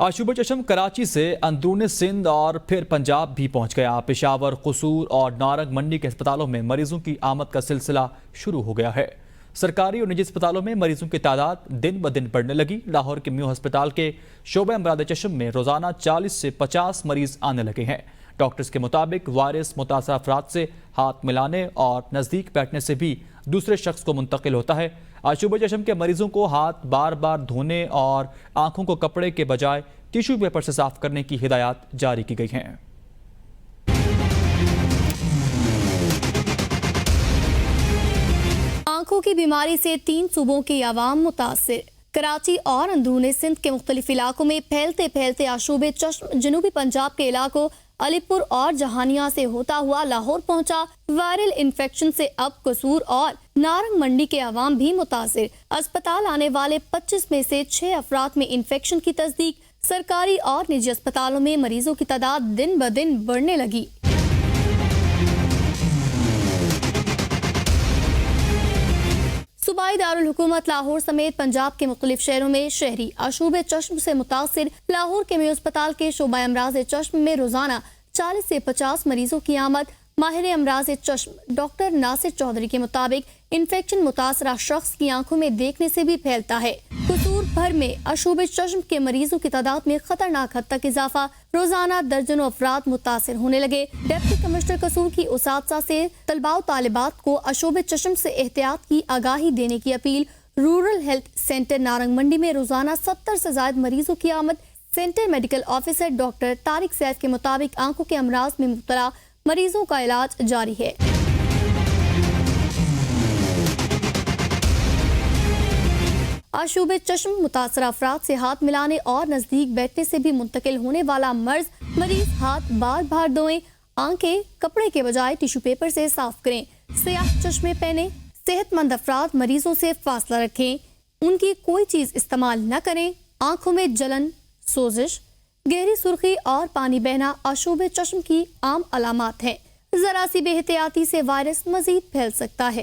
आशुबा चशम कराची से अंदरूनी सिंध और फिर पंजाब भी पहुंच गया। पेशावर, कसूर और नारंग मंडी के अस्पतालों में मरीजों की आमद का सिलसिला शुरू हो गया है। सरकारी और निजी अस्पतालों में मरीजों की तादाद दिन ब दिन बढ़ने लगी। लाहौर के म्यू अस्पताल के शोबे अमराद चशम में रोजाना 40 से 50 मरीज आने लगे हैं। डॉक्टर्स के मुताबिक वायरस मुतासर अफराद से हाथ मिलाने और नज़दीक बैठने से भी दूसरे शख्स को मुंतकिल होता है। आशुबा चशम के मरीजों को हाथ बार बार धोने और आंखों को कपड़े के बजाय टिश्यू पेपर से साफ करने की हिदायत जारी की गई हैं। आंखों की बीमारी से 3 सूबों के अवाम मुतासिर। कराची और अंदरूनी सिंध के मुख्तलिफ इलाकों में फैलते फैलते आशुबे चश्म जनूबी पंजाब के इलाकों अलीपुर और जहानिया से होता हुआ लाहौर पहुंचा। वायरल इन्फेक्शन से अब कसूर और नारंग मंडी के अवाम भी मुतासिर। अस्पताल आने वाले 25 में से 6 अफराद में इन्फेक्शन की तस्दीक। सरकारी और निजी अस्पतालों में मरीजों की तादाद दिन ब दिन बढ़ने लगी। सूबाई दारुल हुकूमत लाहौर समेत पंजाब के मुख्तलिफ शहरों में शहरी आशुबे चश्म से मुतासिर। लाहौर के म्यू अस्पताल के शोबा अमराज चश्म में रोजाना 40 से 50 मरीजों की आमद। माहिर अमराज चश्म डॉक्टर नासिर चौधरी के मुताबिक इन्फेक्शन मुतासरा शख्स की आंखों में देखने से भी फैलता है। कसूर भर में आशुबे चश्म के मरीजों की तादाद में खतरनाक हद तक इजाफा। रोजाना दर्जनों अफराद मुतासिर होने लगे। डिप्टी कमिश्नर कसूर की उसातजा से तलबा तालिबात को आशुबे चश्म से एहतियात की आगाही देने की अपील। Rural health centre Narang Mandi में रोजाना 70 से ज्यादा मरीजों की आमद। Centre medical officer doctor Tariq Saif के मुताबिक आंखों के अमराज में मुब्तला मरीजों का इलाज जारी है। आशुबे चश्म मुतासरा अफराद से हाथ मिलाने और नजदीक बैठने से भी मुंतकिल होने वाला मर्ज। मरीज हाथ बार बार धोएं, आंखें कपड़े के बजाय टिश्यू पेपर से साफ करें। स्याह चश्मे पहने। सेहतमंद अफराद मरीजों से फासला रखें। उनकी कोई चीज इस्तेमाल न करें। आंखों में जलन, सोजिश, गहरी सुर्खी और पानी बहना आशुबे चश्म की आम अलामात हैं। जरा सी बेहतियाती से वायरस मजीद फैल सकता है।